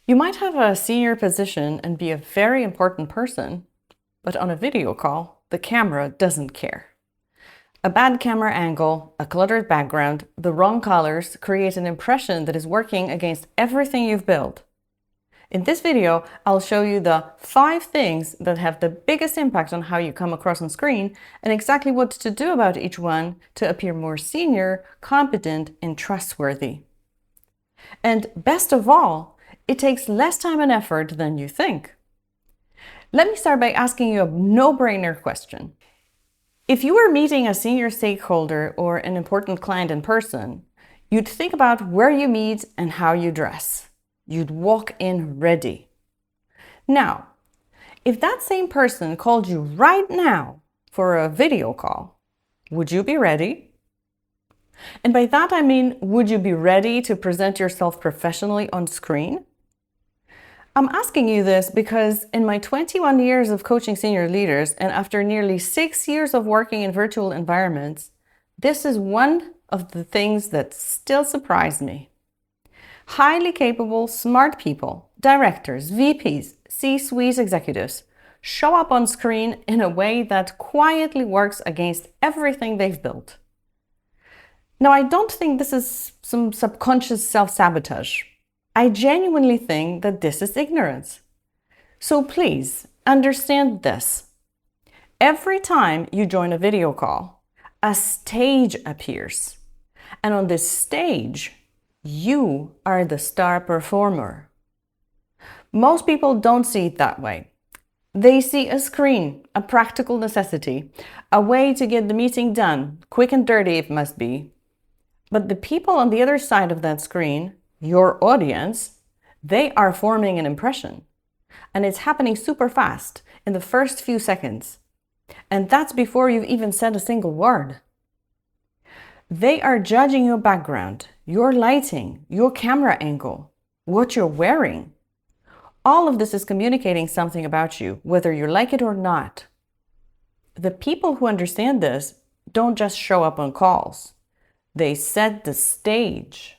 You might have a senior position and be a very important person, but on a video call, the camera doesn't care. A bad camera angle, a cluttered background, the wrong colors create an impression that is working against everything you've built. In this video, I'll show you the 5 things that have the biggest impact on how you come across on screen and exactly what to do about each one to appear more senior, competent, and trustworthy. And best of all, it takes less time and effort than you think. Let me start by asking you a no-brainer question. If you were meeting a senior stakeholder or an important client in person, you'd think about where you meet and how you dress. You'd walk in ready. Now, if that same person called you right now for a video call, would you be ready? And by that I mean, would you be ready to present yourself professionally on screen? I'm asking you this because in my 21 years of coaching senior leaders and after nearly 6 years of working in virtual environments, this is one of the things that still surprise me. Highly capable, smart people, directors, VPs, C-suite executives show up on screen in a way that quietly works against everything they've built. Now, I don't think this is some subconscious self-sabotage. I genuinely think that this is ignorance. So please understand this. Every time you join a video call, a stage appears. And on this stage, you are the star performer. Most people don't see it that way. They see a screen, a practical necessity, a way to get the meeting done, quick and dirty if must be. But the people on the other side of that screen, your audience, they are forming an impression. And it's happening super fast in the first few seconds. And that's before you've even said a single word. They are judging your background, your lighting, your camera angle, what you're wearing. All of this is communicating something about you, whether you like it or not. The people who understand this don't just show up on calls. They set the stage.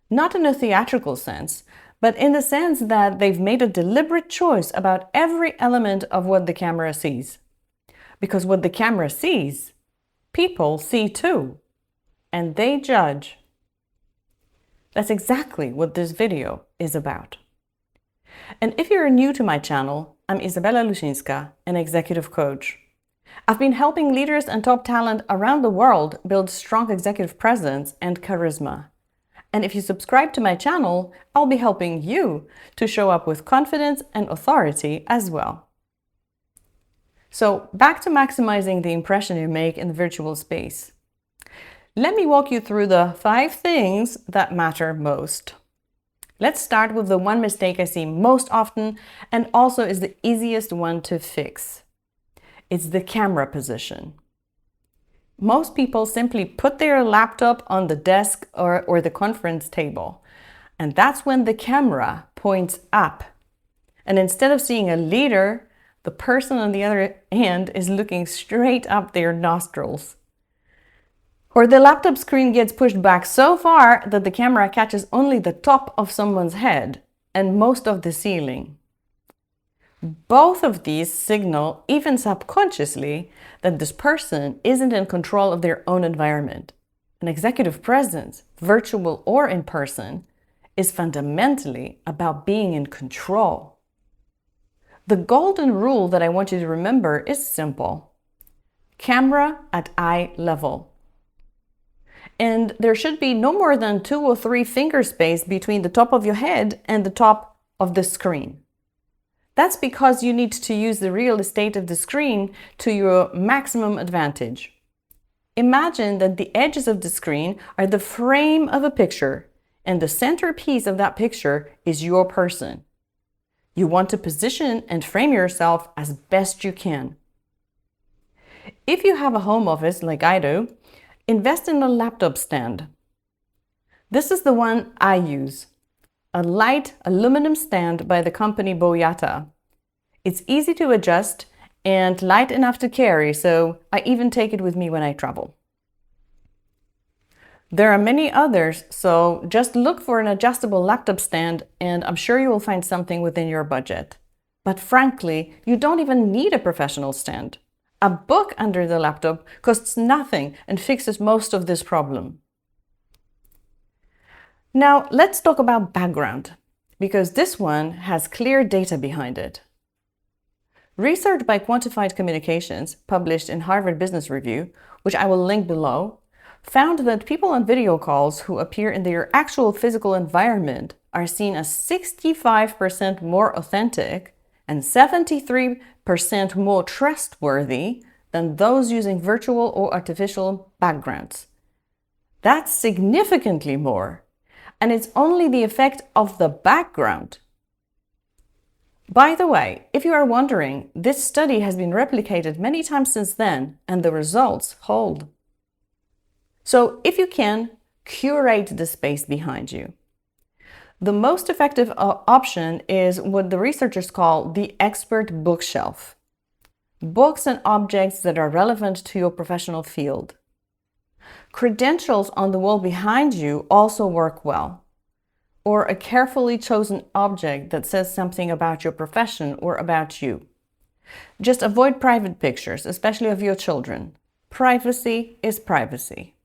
Not in a theatrical sense, but in the sense that they've made a deliberate choice about every element of what the camera sees. Because what the camera sees, people see too, and they judge. That's exactly what this video is about. And if you're new to my channel, I'm Izabela, an executive coach. I've been helping leaders and top talent around the world build strong executive presence and charisma. And if you subscribe to my channel, I'll be helping you to show up with confidence and authority as well. So back to maximizing the impression you make in the virtual space. Let me walk you through the 5 things that matter most. Let's start with the one mistake I see most often and also is the easiest one to fix. It's the camera position. Most people simply put their laptop on the desk or the conference table, and that's when the camera points up. And instead of seeing a leader, the person on the other hand is looking straight up their nostrils. Or the laptop screen gets pushed back so far that the camera catches only the top of someone's head and most of the ceiling. Both of these signal, even subconsciously, that this person isn't in control of their own environment. An executive presence, virtual or in person, is fundamentally about being in control. The golden rule that I want you to remember is simple. Camera at eye level. And there should be no more than 2 or 3 finger space between the top of your head and the top of the screen. That's because you need to use the real estate of the screen to your maximum advantage. Imagine that the edges of the screen are the frame of a picture, and the centerpiece of that picture is your person. You want to position and frame yourself as best you can. If you have a home office like I do, invest in a laptop stand. This is the one I use. A light aluminum stand by the company Boyata. It's easy to adjust and light enough to carry, so I even take it with me when I travel. There are many others, so just look for an adjustable laptop stand and I'm sure you will find something within your budget. But frankly, you don't even need a professional stand. A book under the laptop costs nothing and fixes most of this problem. Now let's talk about background, because this one has clear data behind it. Research by Quantified Communications, published in Harvard Business Review, which I will link below, found that people on video calls who appear in their actual physical environment are seen as 65% more authentic and 73% more trustworthy than those using virtual or artificial backgrounds. That's significantly more, and it's only the effect of the background. By the way, if you are wondering, this study has been replicated many times since then, and the results hold. So if you can, curate the space behind you. The most effective option is what the researchers call the expert bookshelf. Books and objects that are relevant to your professional field. Credentials on the wall behind you also work well. Or a carefully chosen object that says something about your profession or about you. Just avoid private pictures, especially of your children. Privacy is privacy.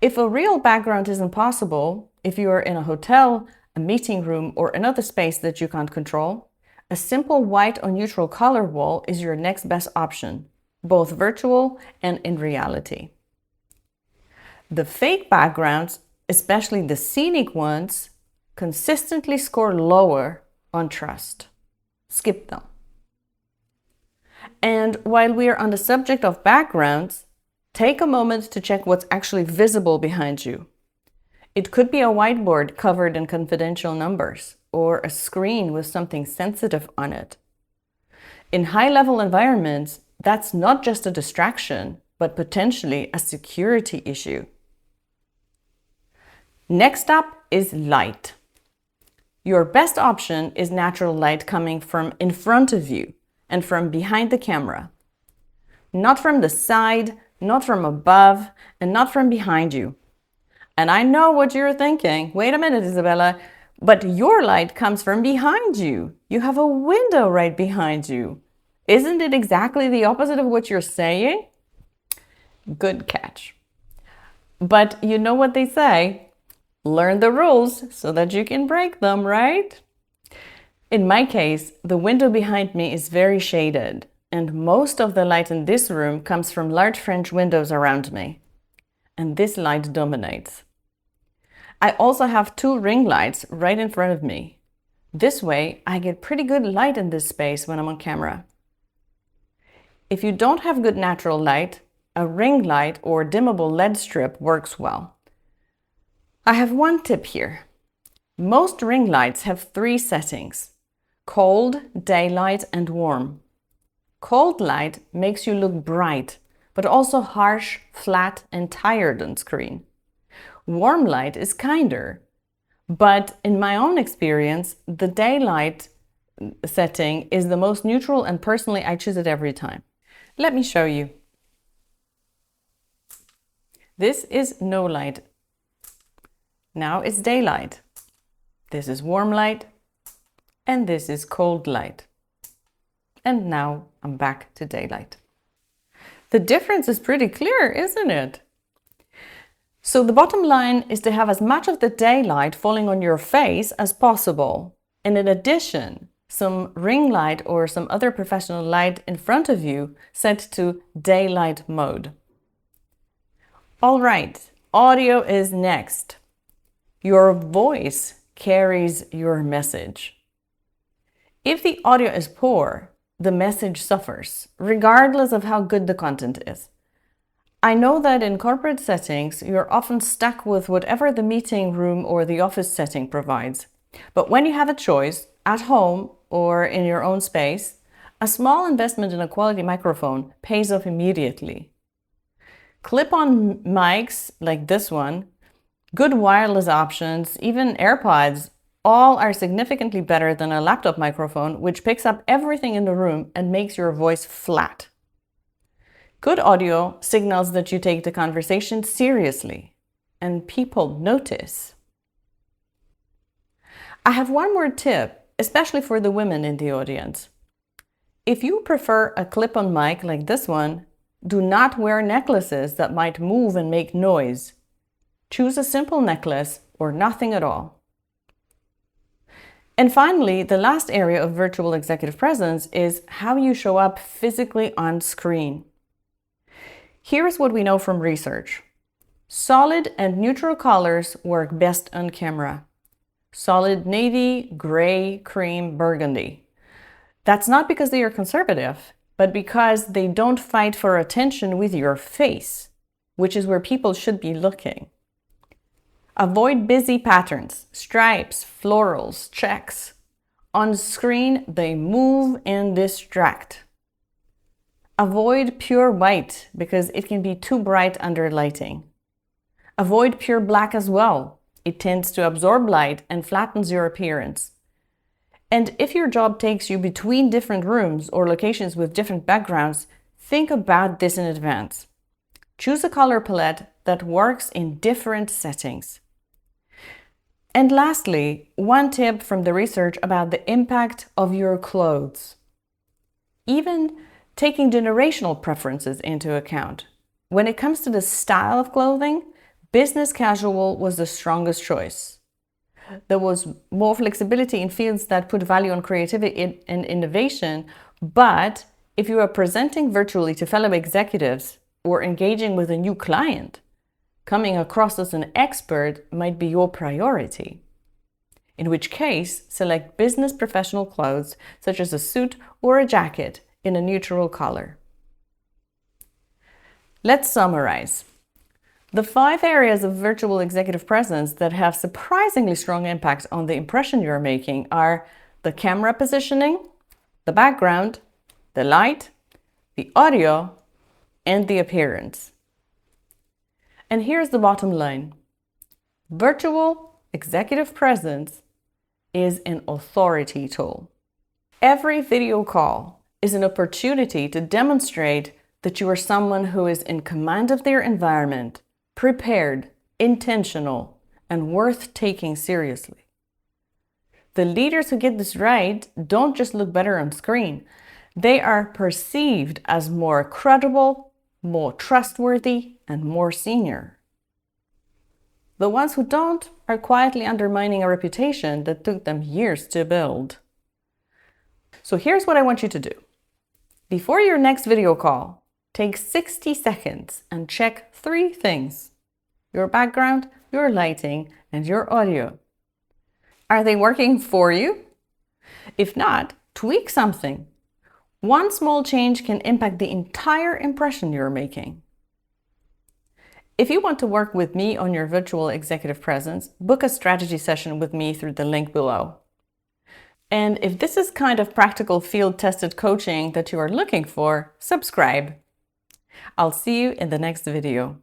If a real background isn't possible, if you are in a hotel, a meeting room, or another space that you can't control, a simple white or neutral color wall is your next best option, both virtual and in reality. The fake backgrounds, especially the scenic ones, consistently score lower on trust. Skip them. And while we are on the subject of backgrounds, take a moment to check what's actually visible behind you. It could be a whiteboard covered in confidential numbers or a screen with something sensitive on it. In high-level environments, that's not just a distraction, but potentially a security issue. Next up is light. Your best option is natural light coming from in front of you and from behind the camera. Not from the side, not from above, and not from behind you. And I know what you're thinking. Wait a minute, Izabela, but your light comes from behind you. You have a window right behind you. Isn't it exactly the opposite of what you're saying? Good catch. But you know what they say, learn the rules so that you can break them, right? In my case, the window behind me is very shaded, and most of the light in this room comes from large French windows around me. And this light dominates. I also have 2 ring lights right in front of me. This way, I get pretty good light in this space when I'm on camera. If you don't have good natural light, a ring light or dimmable LED strip works well. I have one tip here. Most ring lights have 3 settings: cold, daylight, and warm. Cold light makes you look bright, but also harsh, flat, and tired on screen. Warm light is kinder, but in my own experience, the daylight setting is the most neutral, and personally I choose it every time. Let me show you. This is no light. Now it's daylight. This is warm light, and this is cold light. And now I'm back to daylight. The difference is pretty clear, isn't it? So the bottom line is to have as much of the daylight falling on your face as possible. And in addition, some ring light or some other professional light in front of you set to daylight mode. All right, audio is next. Your voice carries your message. If the audio is poor, the message suffers, regardless of how good the content is. I know that in corporate settings, you're often stuck with whatever the meeting room or the office setting provides. But when you have a choice, at home or in your own space, a small investment in a quality microphone pays off immediately. Clip-on mics like this one, good wireless options, even AirPods, all are significantly better than a laptop microphone, which picks up everything in the room and makes your voice flat. Good audio signals that you take the conversation seriously. and people notice. I have one more tip, especially for the women in the audience. If you prefer a clip-on mic like this one, do not wear necklaces that might move and make noise. Choose a simple necklace or nothing at all. And finally, the last area of virtual executive presence is how you show up physically on screen. Here's what we know from research. Solid and neutral colors work best on camera. Solid navy, gray, cream, burgundy. That's not because they are conservative, but because they don't fight for attention with your face, which is where people should be looking. Avoid busy patterns, stripes, florals, checks. On screen, they move and distract. Avoid pure white because it can be too bright under lighting. Avoid pure black as well. It tends to absorb light and flattens your appearance. And if your job takes you between different rooms or locations with different backgrounds, think about this in advance. Choose a color palette that works in different settings. And lastly, one tip from the research about the impact of your clothes. Even taking generational preferences into account. When it comes to the style of clothing, business casual was the strongest choice. There was more flexibility in fields that put value on creativity and innovation, but if you are presenting virtually to fellow executives or engaging with a new client, coming across as an expert might be your priority. In which case, select business professional clothes such as a suit or a jacket in a neutral color. Let's summarize. The 5 areas of virtual executive presence that have surprisingly strong impact on the impression you're making are the camera positioning, the background, the light, the audio, and the appearance. And here's the bottom line. Virtual executive presence is an authority tool. Every video call is an opportunity to demonstrate that you are someone who is in command of their environment, prepared, intentional, and worth taking seriously. The leaders who get this right don't just look better on screen. They are perceived as more credible, more trustworthy, and more senior. The ones who don't are quietly undermining a reputation that took them years to build. So here's what I want you to do. Before your next video call, take 60 seconds and check 3 things: your background, your lighting, and your audio. Are they working for you? If not, tweak something. One small change can impact the entire impression you're making. If you want to work with me on your virtual executive presence, book a strategy session with me through the link below. And if this is kind of practical field-tested coaching that you are looking for, subscribe. I'll see you in the next video.